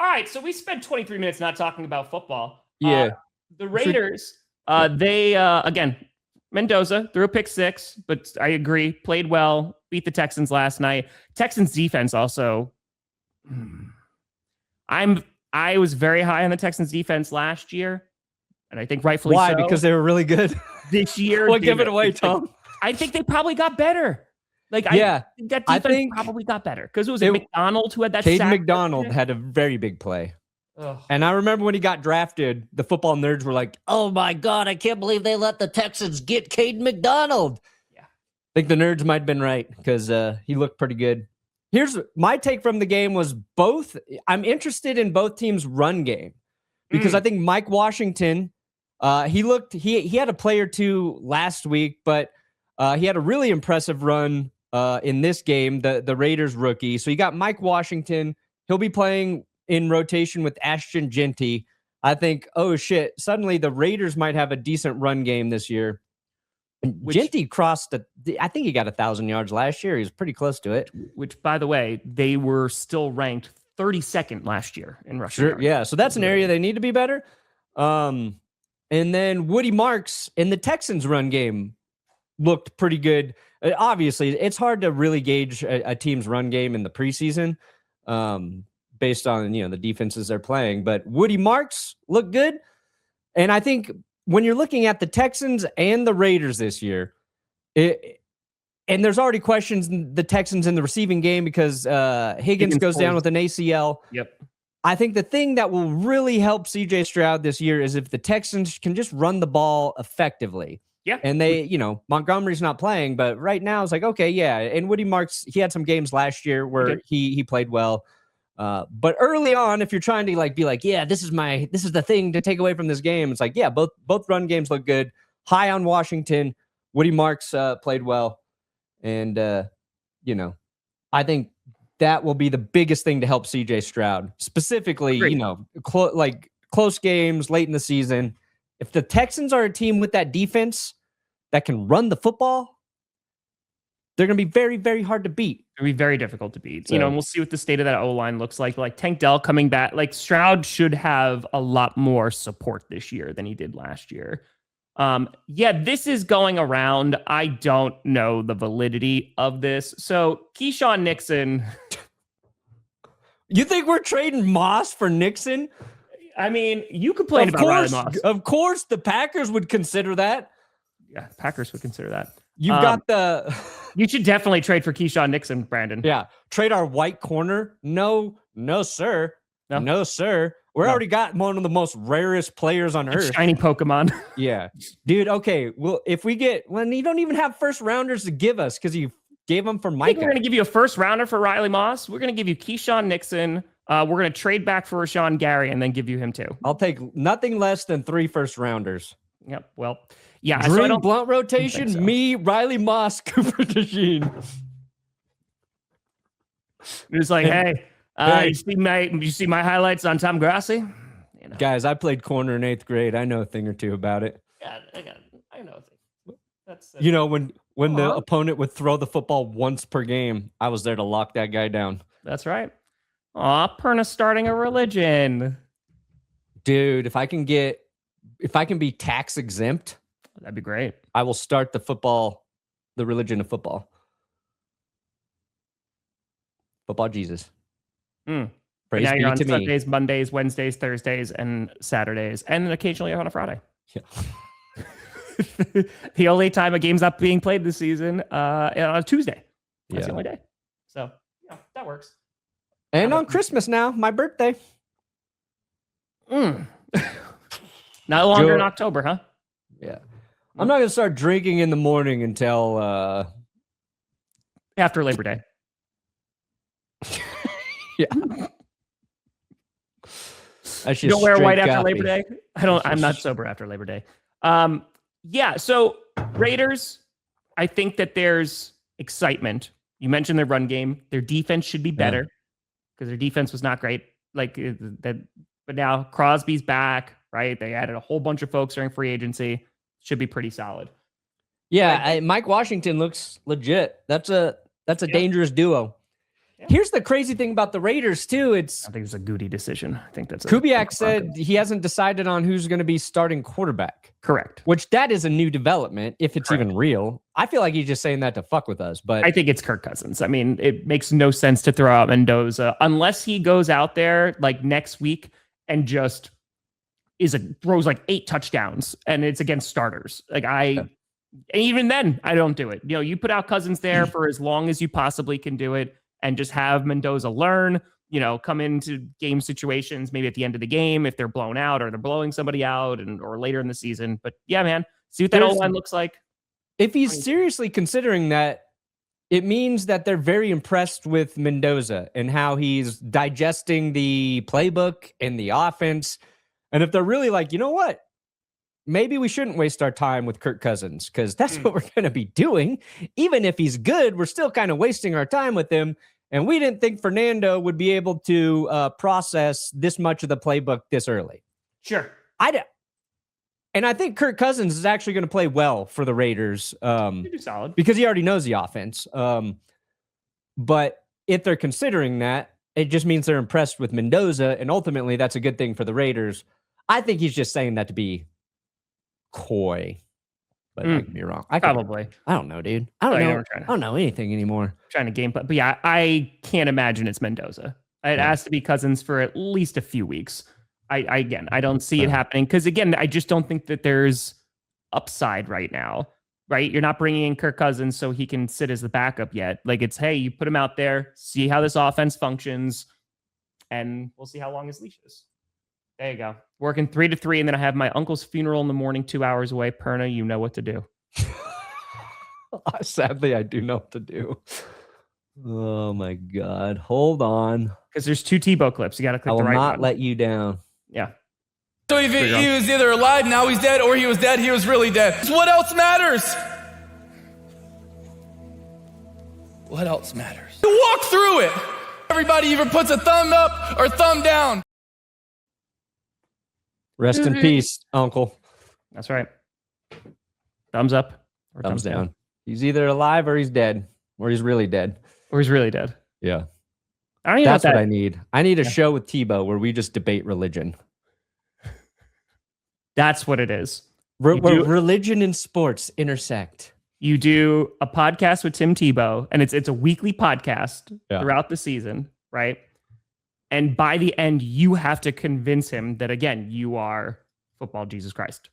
right, so we spent 23 minutes not talking about football. Yeah. The Raiders, they again, Mendoza threw a pick six, but I agree, played well, beat the Texans last night. Texans defense also. I was very high on the Texans defense last year, and I think rightfully so. Why? Because they were really good. This year, well, give it away, Tom. I think they probably got better. I think that defense probably got better because it was McDonald who had that. Caden McDonald had a very big play. Ugh. And I remember when he got drafted, the football nerds were like, "Oh my God, I can't believe they let the Texans get Caden McDonald." Yeah, I think the nerds might have been right because he looked pretty good. Here's my take from the game was I'm interested in both teams' run game because I think Mike Washington, he had a play or two last week, but he had a really impressive run in this game, the Raiders rookie. So you got Mike Washington. He'll be playing in rotation with Ashton Genty. I think, oh shit, suddenly the Raiders might have a decent run game this year. Genty crossed I think he got 1,000 yards last year. He was pretty close to it. Which, by the way, they were still ranked 32nd last year in rushing yards. Yeah, so that's an area they need to be better. And then Woody Marks in the Texans run game looked pretty good. Obviously, it's hard to really gauge a team's run game in the preseason based on the defenses they're playing. But Woody Marks looked good. And I think when you're looking at the Texans and the Raiders this year, and there's already questions in the Texans in the receiving game because Higgins goes down with an ACL. Yep. I think the thing that will really help CJ Stroud this year is if the Texans can just run the ball effectively. Yeah. And they, Montgomery's not playing, but right now it's like, okay, yeah. And Woody Marks, he had some games last year where he played well. But early on, if you're trying to be like, yeah, this is the thing to take away from this game. It's like, yeah, both run games look good. High on Washington. Woody Marks played well. And, I think that will be the biggest thing to help CJ Stroud. Specifically, close games late in the season. If the Texans are a team with that defense that can run the football, they're going to be very, very hard to beat. It'll be very difficult to beat. So, and we'll see what the state of that O-line looks like. Like Tank Dell coming back, Stroud should have a lot more support this year than he did last year. This is going around. I don't know the validity of this. So Keyshawn Nixon. You think we're trading Moss for Nixon? I mean, you complain about Riley Moss. Of course, the Packers would consider that. Yeah, Packers would consider that. You've got You should definitely trade for Keyshawn Nixon, Brandon. Yeah. Trade our white corner? No, sir. No, sir. We already got one of the most rarest players on earth. Shiny Pokemon. Yeah. Dude, okay. Well, if we you don't even have first rounders to give us because you gave them for Micah. We're going to give you a first rounder for Riley Moss. We're going to give you Keyshawn Nixon. We're going to trade back for Rashawn Gary and then give you him too. I'll take nothing less than 3 first rounders. Yep. Well, yeah. Drew Blunt rotation, so. Me, Riley Moss, Cooper DeJean. It's like, hey, you see my highlights on Tom Grossi? Guys, I played corner in 8th grade. I know a thing or two about it. Yeah, I know a thing. That's when the opponent would throw the football once per game, I was there to lock that guy down. That's right. Aw, Perna starting a religion. Dude, if I can be tax exempt, that'd be great. I will start the religion of football. Football Jesus. Praise now you're on to Sundays, me. Mondays, Wednesdays, Thursdays, and Saturdays, and occasionally on a Friday. Yeah. The only time a game's not being played this season on a Tuesday. That's the only day. So, that works. And on Christmas now, my birthday. No longer in October, huh? Yeah. I'm not going to start drinking in the morning until after Labor Day. Yeah. You don't wear white after Labor Day? I'm not sober after Labor Day. So Raiders, I think that there's excitement. You mentioned their run game. Their defense should be better because their defense was not great. But now Crosby's back, right? They added a whole bunch of folks during free agency. Should be pretty solid. Yeah, Mike Washington looks legit. That's a dangerous duo. Here's the crazy thing about the Raiders, too. I think it's a Goody decision. I think that's Kubiak said he hasn't decided on who's going to be starting quarterback. Correct. Which that is a new development, if it's even real. I feel like he's just saying that to fuck with us. But I think it's Kirk Cousins. I mean, it makes no sense to throw out Mendoza unless he goes out there like next week and just throws like 8 touchdowns and it's against starters. Even then, I don't do it. You put out Cousins there for as long as you possibly can do it. And just have Mendoza learn, come into game situations, maybe at the end of the game, if they're blown out or they're blowing somebody out or later in the season. But yeah, man, see what that O-line looks like. If he's seriously considering that, it means that they're very impressed with Mendoza and how he's digesting the playbook and the offense. And if they're really like, you know what? Maybe we shouldn't waste our time with Kirk Cousins because that's what we're going to be doing. Even if he's good, we're still kind of wasting our time with him. And we didn't think Fernando would be able to process this much of the playbook this early. Sure. And I think Kirk Cousins is actually going to play well for the Raiders. Do solid. Because he already knows the offense. But if they're considering that, it just means they're impressed with Mendoza. And ultimately, that's a good thing for the Raiders. I think he's just saying that to be coy, but I could be wrong. I don't know, dude. I don't know anything anymore. Trying to game plan, but yeah, I can't imagine it's Mendoza. It has to be Cousins for at least a few weeks. I don't see it happening because again, I just don't think that there's upside right now. Right, you're not bringing in Kirk Cousins so he can sit as the backup yet. Like it's hey, you put him out there, see how this offense functions, and we'll see how long his leash is. There you go. Working 3 to 3, and then I have my uncle's funeral in the morning, 2 hours away. Perna, you know what to do. Sadly, I do know what to do. Oh my God. Hold on. Because there's 2 Tebow clips. You got to click the right one. I will not let you down. Yeah. So he was either alive, now he's dead, or he was dead, he was really dead. What else matters? What else matters? You walk through it. Everybody either puts a thumb up or thumb down. Rest in peace, Uncle. That's right. Thumbs up or thumbs down. He's either alive or he's dead, or he's really dead. Or he's really dead. Yeah. That's what I need. I need a show with Tebow where we just debate religion. That's what it is. Where religion and sports intersect. You do a podcast with Tim Tebow, and it's a weekly podcast throughout the season, right? And by the end, you have to convince him that, again, you are football Jesus Christ.